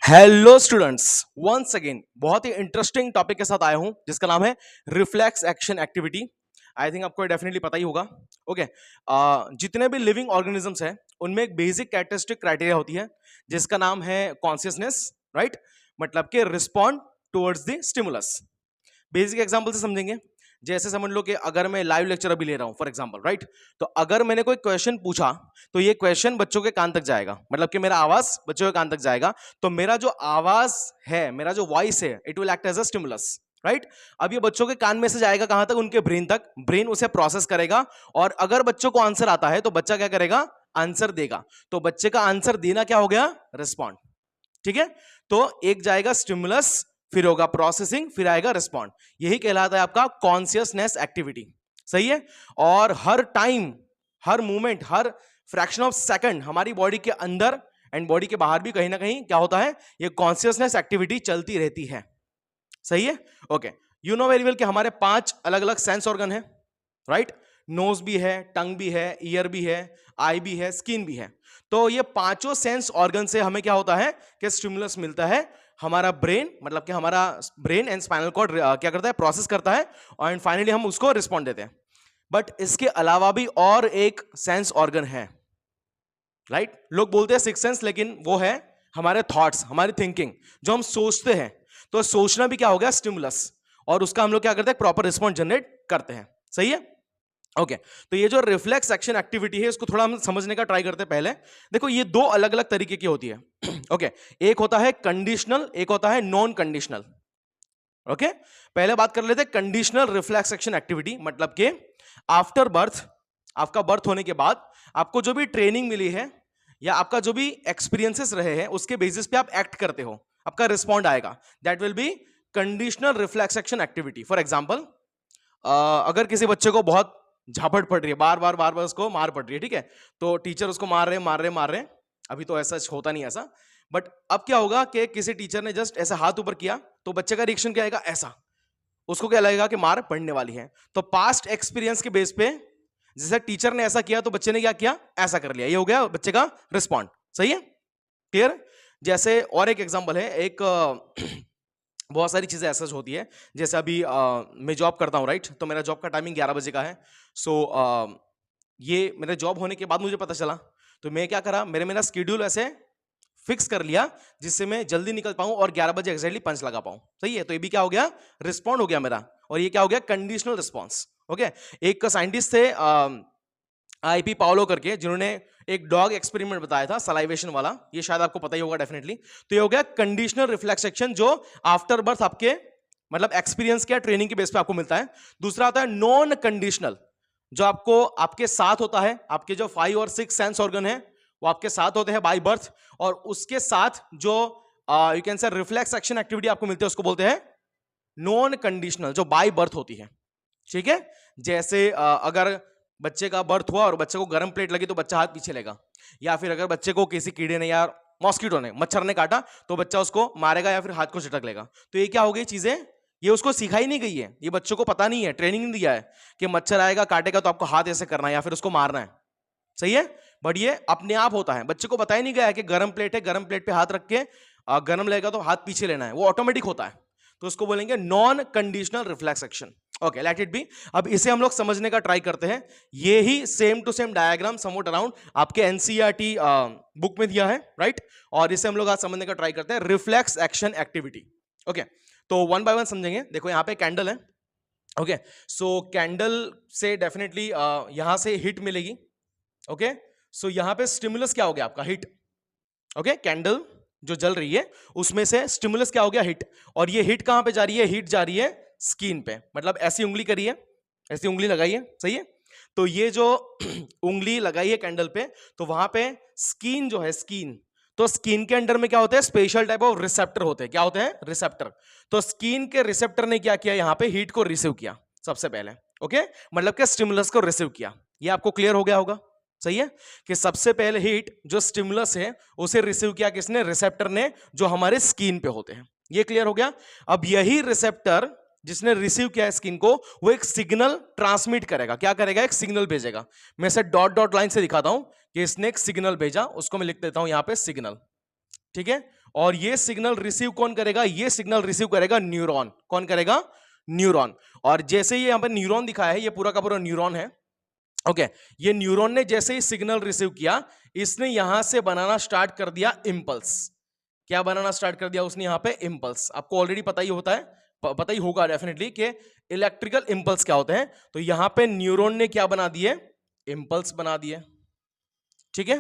Hello students, once again बहुत ही interesting topic के साथ आया हूं जिसका नाम है reflex action activity. I think आपको डेफिनेटली पता ही होगा। ओके, जितने भी लिविंग ऑर्गेनिजम्स हैं उनमें एक बेसिक कैरेक्टरिस्टिक क्राइटेरिया होती है जिसका नाम है कॉन्शियसनेस, राइट? मतलब कि respond towards the stimulus. Basic example से समझेंगे। जैसे समझ लो कि अगर मैं लाइव लेक्चर अभी ले रहा हूं फॉर एग्जांपल, राइट? तो अगर मैंने कोई क्वेश्चन पूछा तो ये क्वेश्चन बच्चों के कान तक जाएगा, मतलब कि मेरा आवाज बच्चों के कान तक जाएगा। तो मेरा जो आवाज है, मेरा जो वॉइस है, it will act as a stimulus, right? अब ये बच्चों के कान में से जाएगा कहां तक? उनके ब्रेन तक। ब्रेन उसे प्रोसेस करेगा और अगर बच्चों को आंसर आता है तो बच्चा क्या करेगा? आंसर देगा। तो बच्चे का आंसर देना क्या हो गया? रिस्पॉन्ड। ठीक है? तो एक जाएगा स्टिमुलस, फिर होगा प्रोसेसिंग, फिर आएगा रिस्पॉन्ड। यही कहलाता है आपका कॉन्शियसनेस एक्टिविटी। सही है? और हर टाइम, हर मूवमेंट, हर फ्रैक्शन ऑफ सेकंड हमारी बॉडी के अंदर एंड बॉडी के बाहर भी कहीं ना कहीं क्या होता है? ये कॉन्शियसनेस एक्टिविटी चलती रहती है। सही है? Okay, you know very well कि हमारे 5 अलग अलग सेंस ऑर्गन है, राइट? नोज भी है, टंग भी है, ईयर भी है, आई भी है, स्किन भी है। तो ये पांचों सेंस ऑर्गन से हमें क्या होता है कि स्टिमुलस मिलता है। हमारा ब्रेन, मतलब कि हमारा ब्रेन एंड स्पाइनल कॉर्ड क्या करता है? प्रोसेस करता है और फाइनली हम उसको रिस्पॉन्ड देते हैं। बट इसके अलावा भी और एक सेंस ऑर्गन है, राइट? लोग बोलते हैं सिक्स सेंस, लेकिन वो है हमारे थॉट्स, हमारी थिंकिंग, जो हम सोचते हैं। तो सोचना भी क्या हो गया? स्टिमुलस। और उसका हम लोग क्या करते हैं? प्रॉपर रिस्पॉन्ड जनरेट करते हैं। सही है? ओके, तो ये जो रिफ्लेक्स एक्शन एक्टिविटी है इसको थोड़ा हम समझने का ट्राई करते हैं। पहले देखो, ये दो अलग अलग तरीके की होती है। ओके, एक होता है कंडीशनल, एक होता है नॉन कंडीशनल। ओके, पहले बात कर लेते हैं कंडीशनल रिफ्लेक्स एक्शन एक्टिविटी। मतलब कि आफ्टर बर्थ, आपका बर्थ होने के बाद आपको जो भी ट्रेनिंग मिली है या आपका जो भी एक्सपीरियंसेस रहे हैं उसके बेसिस पे आप एक्ट करते हो, आपका रिस्पॉन्ड आएगा। That will be conditional reflex action activity. For example, अगर किसी बच्चे को बहुत झापट पड़ रही है, बार बार उसको मार पड़ रही है, ठीक है? तो टीचर उसको मार रहे हैं। अभी तो ऐसा होता नहीं ऐसा, बट अब क्या होगा कि किसी टीचर ने जस्ट ऐसा हाथ ऊपर किया तो बच्चे का रिएक्शन क्या आएगा? ऐसा। उसको क्या लगेगा कि मार पड़ने वाली है। तो पास्ट एक्सपीरियंस के बेस पे जैसे टीचर ने ऐसा किया तो बच्चे ने क्या किया? ऐसा कर लिया। ये हो गया बच्चे का रिस्पॉन्ड। सही है? क्लियर? जैसे और एक एग्जांपल है, एक बहुत सारी चीज़ें ऐसा होती है। जैसे अभी मैं जॉब करता हूँ, राइट? तो मेरा जॉब का टाइमिंग 11 बजे का है। सो ये मेरे जॉब होने के बाद मुझे पता चला, तो मैं क्या करा, मेरा स्केड्यूल ऐसे फिक्स कर लिया जिससे मैं जल्दी निकल पाऊँ और 11 बजे एक्जैक्टली पंच लगा पाऊँ। सही है? तो ये भी क्या हो गया? रिस्पॉन्ड हो गया मेरा। और ये क्या हो गया? Conditional response. ओके, एक साइंटिस्ट थे आईपी पाउलो करके, जिन्होंने एक डॉग एक्सपेरिमेंट बताया था, सलाइवेशन वाला। ये शायद आपको पता ही होगा डेफिनेटली। तो ये हो गया कंडीशनल रिफ्लेक्स एक्शन, जो आफ्टर बर्थ आपके मतलब एक्सपीरियंस क्या, ट्रेनिंग के बेस पे आपको मिलता है। दूसरा आता है नॉन कंडीशनल, जो आपको आपके साथ होता है। आपके जो 5 और 6 सेंस ऑर्गन है वो आपके साथ होते हैं बाय बर्थ, और उसके साथ जो you can say reflex action activity आपको मिलती है उसको बोलते हैं नॉन कंडीशनल, जो बाय बर्थ होती है। ठीक है? जैसे अगर बच्चे का बर्थ हुआ और बच्चे को गर्म प्लेट लगी तो बच्चा हाथ पीछे लेगा, या फिर अगर बच्चे को किसी कीड़े ने या मॉस्किटो ने, मच्छर ने काटा तो बच्चा उसको मारेगा या फिर हाथ को झटक लेगा। तो ये क्या हो गई चीजें? ये उसको सिखाई नहीं गई है, ये बच्चों को पता नहीं है, ट्रेनिंग नहीं दिया है कि मच्छर आएगा काटेगा तो आपको हाथ ऐसे करना है या फिर उसको मारना है। सही है? बट ये अपने आप होता है, बच्चे को बताया नहीं गया है कि गर्म प्लेट है, गर्म प्लेट पे हाथ रख के गर्म लगेगा तो हाथ पीछे लेना है, वो ऑटोमेटिक होता है। तो उसको बोलेंगे non conditional reflex action. Okay, let it be. अब इसे हम लोग समझने का ट्राई करते हैं। ये ही same to same diagram somewhat around आपके एनसीईआरटी बुक में दिया है, राइट? और इसे हम लोग आज समझने का ट्राई करते हैं, रिफ्लेक्स एक्शन एक्टिविटी। ओके, तो वन बाय वन समझेंगे। देखो यहाँ पे कैंडल है। ओके, सो कैंडल से डेफिनेटली यहां से हीट मिलेगी। ओके, सो यहां पे स्टिमुलस क्या हो गया? आपका हीट। ओके, कैंडल जो जल रही है उसमें से स्टिमुलस क्या हो गया? हीट। और ये हीट कहां पे जा रही है? हीट जा रही है स्किन पे। मतलब ऐसी उंगली करिए, ऐसी उंगली लगाई है। सही है? तो ये जो उंगली लगाई है कैंडल पे, तो वहां पे स्किन जो है, स्किन, तो स्किन के अंडर में क्या होते हैं? स्पेशल टाइप ऑफ रिसेप्टर होते हैं। क्या होते हैं? रिसेप्टर। तो स्किन के रिसेप्टर ने क्या किया? यहां पे हीट को रिसीव किया सबसे पहले। ओके, मतलब कि स्टिमुलस को रिसीव किया। ये आपको क्लियर हो गया होगा। सही है? कि सबसे पहले हीट जो स्टिमुलस है उसे रिसीव किया किसने? रिसेप्टर ने, जो हमारे स्किन पे होते हैं। ये क्लियर हो गया? अब यही रिसेप्टर जिसने रिसीव किया स्किन को, वो एक सिग्नल ट्रांसमिट करेगा। क्या करेगा? एक सिग्नल भेजेगा। मैं इसे डॉट डॉट लाइन से दिखाता हूं कि इसने एक सिग्नल भेजा, उसको मैं लिख देता हूं यहां पे सिग्नल। ठीक है? और ये सिग्नल रिसीव कौन करेगा? ये सिग्नल रिसीव करेगा न्यूरॉन। कौन करेगा? न्यूरॉन। और जैसे ये यहां पर न्यूरॉन दिखाया है, ये पूरा का पूरा न्यूरॉन है। ओके, ये न्यूरॉन ने जैसे ही सिग्नल रिसीव किया, इसने यहां से बनाना स्टार्ट कर दिया इंपल्स। क्या बनाना स्टार्ट कर दिया उसने? यहां पे इंपल्स। आपको ऑलरेडी पता ही होता है, पता ही होगा डेफिनेटली कि इलेक्ट्रिकल इंपल्स क्या होते हैं। तो यहां पे न्यूरॉन ने क्या बना दिए? इंपल्स बना दिए। ठीक है,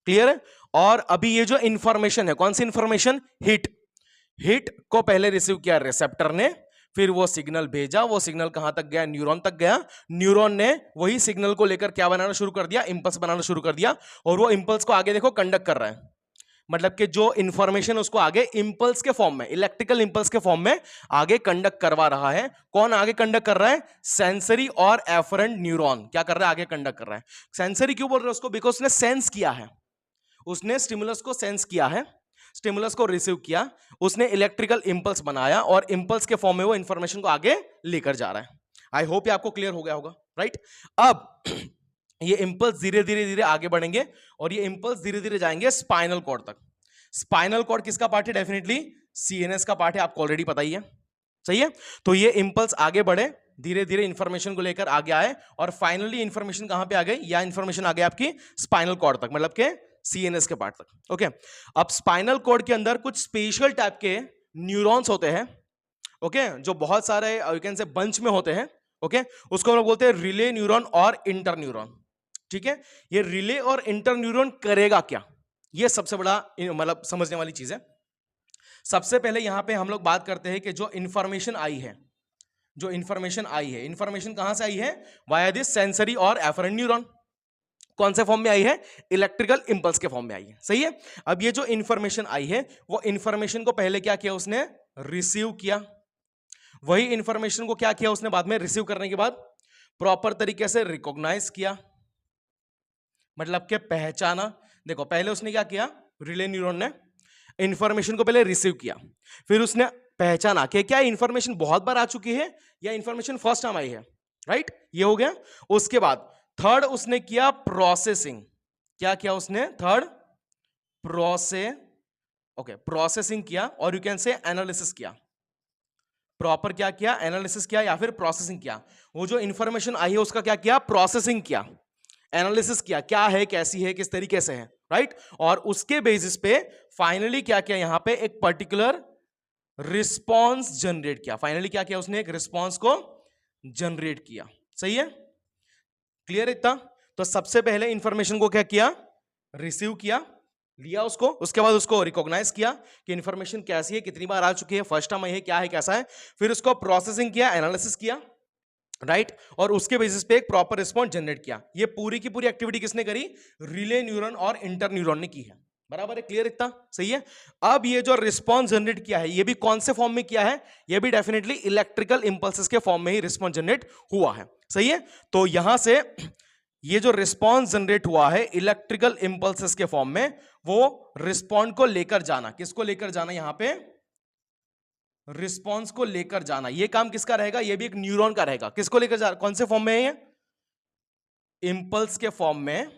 क्लियर है? और अभी ये जो इंफॉर्मेशन है, कौन सी इंफॉर्मेशन? हिट को पहले रिसीव किया रिसेप्टर ने, फिर वो सिग्नल भेजा, वो सिग्नल कहां तक गया? न्यूरॉन तक गया। न्यूरॉन ने वही सिग्नल को लेकर क्या बनाना शुरू कर दिया? इंपल्स बनाना शुरू कर दिया। और वो इंपल्स को आगे देखो कंडक्ट कर रहा है, मतलब कि जो इंफॉर्मेशन उसको आगे इंपल्स के फॉर्म में, इलेक्ट्रिकल इंपल्स के फॉर्म में आगे कंडक्ट करवा रहा है। कौन आगे कंडक्ट कर रहा है? सेंसरी और एफरेंट न्यूरॉन क्या कर रहा है? आगे कंडक्ट कर रहा है। सेंसरी क्यों बोल रहे हैं उसको? बिकॉज उसने सेंस किया है, उसने स्टिमुलस को सेंस किया है, स्टिमुलस को रिसीव किया, उसने इलेक्ट्रिकल इंपल्स बनाया और इंपल्स के फॉर्म में वो इंफॉर्मेशन को आगे लेकर जा रहा है। आई होप ये आपको क्लियर हो गया होगा, राइट? अब ये इंपल्स धीरे धीरे धीरे आगे बढ़ेंगे और ये इंपल्स धीरे धीरे जाएंगे स्पाइनल कॉर्ड तक। स्पाइनल कॉर्ड किसका पार्ट है? डेफिनेटली सीएनएस का पार्ट है, आपको ऑलरेडी पता ही है, सही है? तो ये इंपल्स आगे बढ़े, धीरे धीरे इंफॉर्मेशन को लेकर आगे आए और फाइनली इंफॉर्मेशन कहां पे आ गई? या इंफॉर्मेशन आ गई आपकी स्पाइनल कॉर्ड तक, मतलब के सीएनएस के पार्ट तक। ओके, अब स्पाइनल कॉर्ड के अंदर कुछ स्पेशल टाइप के न्यूरॉन्स होते हैं, ओके, जो बहुत सारे यू कैन से बंच में होते हैं। ओके, उसको हम लोग बोलते हैं रिले न्यूरॉन और इंटर न्यूरॉन। ठीक है, ये रिले और इंटर न्यूरॉन करेगा क्या? ये सबसे बड़ा मतलब समझने वाली चीज है। सबसे पहले यहां पे हम लोग बात करते हैं कि जो इंफॉर्मेशन आई है, जो इंफॉर्मेशन आई है, इंफॉर्मेशन कहां से आई है? वाया दिस सेंसरी और एफरेंट न्यूरॉन। कौन से फॉर्म में आई है? इलेक्ट्रिकल इंपल्स के फॉर्म में आई है, सही है? अब ये जो इंफॉर्मेशन आई है, वो इंफॉर्मेशन को पहले क्या किया उसने? रिसीव किया। वही इंफॉर्मेशन को क्या किया उसने बाद में? रिसीव करने के बाद प्रॉपर तरीके से रिकॉग्नाइज किया, मतलब कि पहचाना। देखो, पहले उसने क्या किया? रिले न्यूरॉन ने इंफॉर्मेशन को पहले रिसीव किया, फिर उसने पहचाना कि क्या इंफॉर्मेशन बहुत बार आ चुकी है या इंफॉर्मेशन फर्स्ट टाइम आई है, राइट? ये हो गया। उसके बाद थर्ड उसने किया प्रोसेसिंग। क्या किया उसने? थर्ड प्रोसेसिंग किया और यू कैन से एनालिसिस किया। प्रॉपर क्या किया? एनालिसिस किया या फिर प्रोसेसिंग किया। वो जो इंफॉर्मेशन आई है उसका क्या किया? प्रोसेसिंग किया, एनालिसिस किया, क्या है, कैसी है, किस तरीके से है, राइट? और उसके बेसिस पे फाइनली क्या किया? यहां पे एक पर्टिकुलर रिस्पॉन्स जनरेट किया। फाइनली क्या किया उसने? एक रिस्पॉन्स को जनरेट किया, सही है? क्लियर इतना? तो सबसे पहले इंफॉर्मेशन को क्या किया? रिसीव किया, लिया उसको, उसके बाद उसको रिकॉग्नाइज किया कि इंफॉर्मेशन कैसी है, कितनी बार आ चुकी है, फर्स्ट टाइम आई है, क्या है, कैसा है। फिर उसको प्रोसेसिंग किया, एनालिसिस किया, राइट? और उसके बेसिस पे एक प्रॉपर रिस्पॉन्स जनरेट किया। ये पूरी की पूरी एक्टिविटी किसने करी? रिले न्यूरॉन और इंटर न्यूरॉन ने की है। बराबर है? क्लियर इतना? सही है। अब ये जो रिस्पॉन्स जनरेट किया है, ये भी कौन से फॉर्म में किया है? ये भी डेफिनेटली इलेक्ट्रिकल इंपल्सेस के फॉर्म में ही रिस्पॉन्स जनरेट हुआ है, सही है? तो यहां से ये जो रिस्पॉन्स जनरेट हुआ है इलेक्ट्रिकल इंपल्सेस के फॉर्म में, वो रिस्पॉन्ड को लेकर जाना, किसको लेकर जाना? यहां पे रिस्पॉन्स को लेकर जाना। ये काम किसका रहेगा? ये भी एक न्यूरॉन का रहेगा। किसको लेकर जा? कौन से फॉर्म में है ये? इंपल्स के फॉर्म में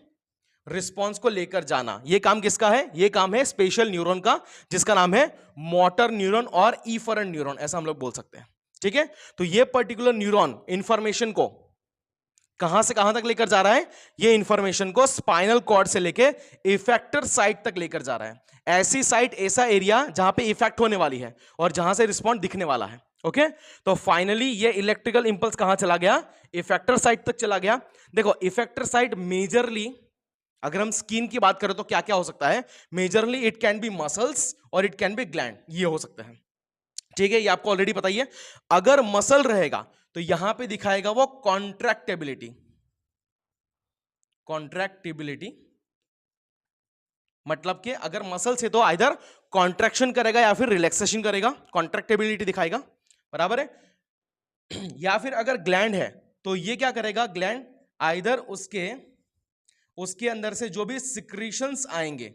रिस्पॉन्स को लेकर जाना। ये काम किसका है? ये काम है स्पेशल न्यूरॉन का, जिसका नाम है मोटर न्यूरॉन और इफरेंट न्यूरॉन, ऐसा हम लोग बोल सकते हैं। ठीक है, तो ये पर्टिकुलर न्यूरॉन इंफॉर्मेशन को कहां से कहां तक लेकर जा रहा है? ये इंफॉर्मेशन को स्पाइनल कॉर्ड से लेकर इफेक्टर साइट तक लेकर जा रहा है। ऐसी साइट, ऐसा एरिया जहां पे इफेक्ट होने वाली है और जहां से रिस्पॉन्ड दिखने वाला है। ओके, तो फाइनली ये इलेक्ट्रिकल इंपल्स कहां चला गया? इफेक्टर साइट तक चला गया। देखो, इफेक्टर साइट मेजरली अगर हम स्किन की बात करें तो क्या क्या हो सकता है? Majorly it can be muscles और इट कैन बी ग्लैंड, ये हो सकता है। ठीक है, ये आपको ऑलरेडी पता ही है। अगर मसल रहेगा तो यहां पे दिखाएगा वो कॉन्ट्रैक्टेबिलिटी। कॉन्ट्रैक्टिबिलिटी मतलब कि अगर मसल से तो आइदर कॉन्ट्रैक्शन करेगा या फिर रिलैक्सेशन करेगा, कॉन्ट्रैक्टिबिलिटी दिखाएगा, बराबर है? या फिर अगर ग्लैंड है तो ये क्या करेगा? ग्लैंड आइदर उसके अंदर से जो भी सिक्रीशंस आएंगे,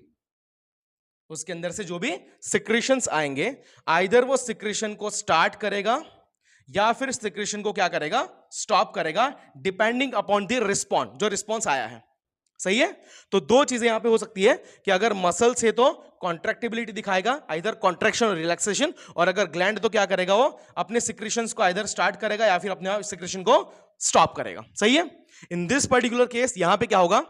उसके अंदर से जो भी सिक्रीशंस आएंगे, आइदर वो सिक्रीशन को स्टार्ट करेगा या फिर सिक्रीशन को क्या करेगा? स्टॉप करेगा, डिपेंडिंग अपॉन द रिस्पॉन्स, जो रिस्पॉन्स आया है, सही है। तो दो चीजें यहां पे हो सकती है कि अगर मसल से तो कॉन्ट्रैक्टिबिलिटी दिखाएगा, आइदर कॉन्ट्रैक्शन और रिलैक्सेशन, और अगर ग्लैंड तो क्या करेगा, वो अपने सिक्रेशंस को आइदर स्टार्ट करेगा या फिर अपने सिक्रेशन को स्टॉप करेगा। सही है। इन दिस पर्टिकुलर केस यहां पे क्या होगा,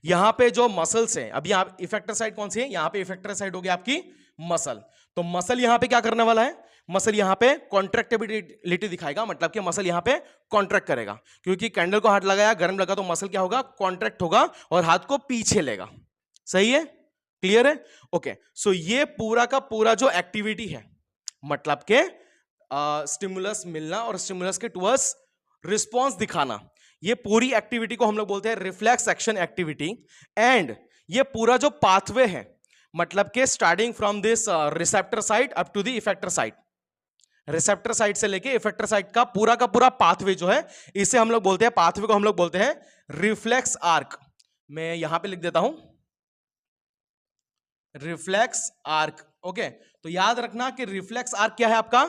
यहां पे जो मसल्स है, अभी यहां इफेक्टर साइड कौन सी है, यहां पे इफेक्टर साइड हो गया आपकी मसल। तो मसल यहां पे क्या करने वाला है, मसल यहां पे कॉन्ट्रैक्टिबिलिटी दिखाएगा, मतलब कि मसल यहां पे कॉन्ट्रैक्ट करेगा, क्योंकि कैंडल को हाथ लगाया, गर्म लगा, तो मसल क्या होगा, कॉन्ट्रैक्ट होगा और हाथ को पीछे लेगा। सही है, क्लियर है। ओके, सो ये पूरा का पूरा जो एक्टिविटी है, मतलब के स्टिमुलस मिलना और स्टिमुलस के टुवर्ड्स रिस्पॉन्स दिखाना, ये पूरी एक्टिविटी को हम लोग बोलते हैं रिफ्लेक्स एक्शन एक्टिविटी। एंड ये पूरा जो पाथवे है, मतलब के starting from this receptor site up to the effector site, receptor site से लेके इफेक्टर साइट का पूरा पाथवे जो है, इसे हम लोग बोलते हैं, पाथवे को हम लोग बोलते हैं रिफ्लेक्स आर्क। मैं यहां पे लिख देता हूं रिफ्लेक्स आर्क। ओके, तो याद रखना कि रिफ्लेक्स आर्क क्या है, आपका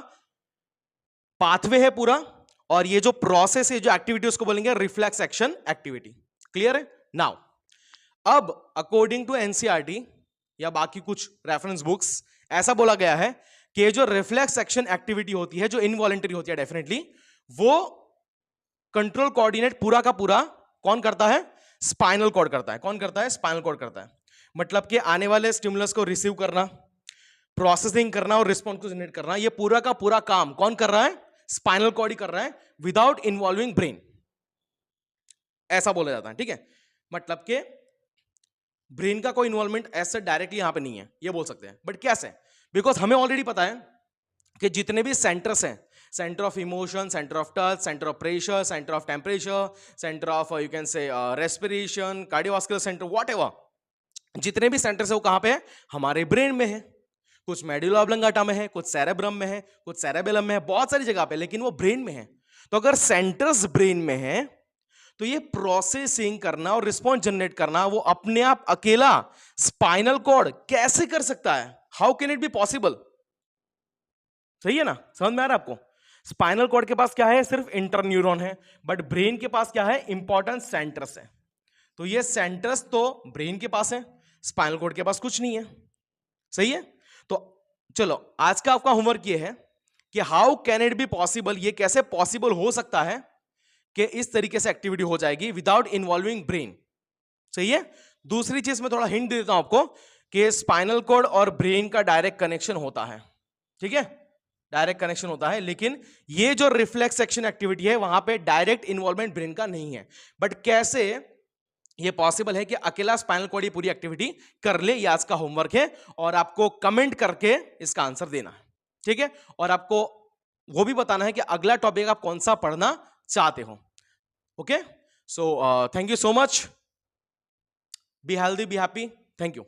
पाथवे है पूरा, और ये जो प्रोसेस है, जो एक्टिविटी, उसको बोलेंगे रिफ्लेक्स एक्शन एक्टिविटी। क्लियर है। नाउ अब अकॉर्डिंग टू एनसीईआरटी या बाकी कुछ रेफरेंस बुक्स, ऐसा बोला गया है कि ये जो रिफ्लेक्स एक्शन एक्टिविटी होती है, जो इनवॉलंटरी होती है डेफिनेटली, वो कंट्रोल कोऑर्डिनेट पूरा का पूरा कौन करता है, स्पाइनल कॉर्ड करता है। कौन करता है, स्पाइनल कॉर्ड करता है। मतलब कि आने वाले स्टिमुलस को रिसीव करना, प्रोसेसिंग करना और रिस्पॉन्स को जनरेट करना, ये पूरा का पूरा काम कौन कर रहा है, स्पाइनल कॉर्ड ही कर रहा है, विदाउट इन्वॉल्विंग ब्रेन, ऐसा बोला जाता है। ठीक है, मतलब कि ब्रेन का कोई इन्वॉल्वमेंट ऐसे डायरेक्टली यहां पे नहीं है, ये बोल सकते हैं। बट कैसे, बिकॉज हमें ऑलरेडी पता है कि जितने भी सेंटर्स हैं, centre of emotion, centre of touch, centre of pressure, centre of temperature, centre of you can say respiration, cardiovascular centre, whatever, जितने भी सेंटर्स है वो कहां पे है, हमारे ब्रेन में है। कुछ मेडुला ऑब्लंगाटा में है, कुछ सेरेब्रम में है, कुछ सेरेबेलम में है, बहुत सारी जगह पे, लेकिन वो ब्रेन में है। तो अगर सेंटर्स ब्रेन में है, तो ये प्रोसेसिंग करना और रिस्पॉन्स जनरेट करना वो अपने आप अकेला स्पाइनल कॉर्ड कैसे कर सकता है, how can it be possible. सही है ना, समझ में आ रहा है आपको। स्पाइनल कॉर्ड के पास क्या है, सिर्फ इंटरन्यूरॉन है, बट ब्रेन के पास क्या है, इंपॉर्टेंट सेंटर्स है। तो ये सेंटर्स तो ब्रेन के पास है, स्पाइनल कॉर्ड के पास कुछ नहीं है। सही है। तो चलो आज का आपका होमवर्क ये है कि how can it be possible, ये कैसे पॉसिबल हो सकता है कि इस तरीके से एक्टिविटी हो जाएगी विदाउट इन्वॉल्विंग ब्रेन। सही है। दूसरी चीज मैं थोड़ा हिंट दे देता हूं आपको कि स्पाइनल कॉर्ड और ब्रेन का डायरेक्ट कनेक्शन होता है। ठीक है, डायरेक्ट कनेक्शन होता है, लेकिन ये जो रिफ्लेक्स एक्शन एक्टिविटी है वहां पे डायरेक्ट इन्वॉल्वमेंट ब्रेन का नहीं है। बट कैसे ये पॉसिबल है कि अकेला स्पाइनल कॉर्ड ये पूरी एक्टिविटी कर ले, ये आज का होमवर्क है, और आपको कमेंट करके इसका आंसर देना है। ठीक है, और आपको वो भी बताना है कि अगला टॉपिक आप कौन सा पढ़ना चाहते हो। Okay, so thank you so much, be healthy, be happy, thank you.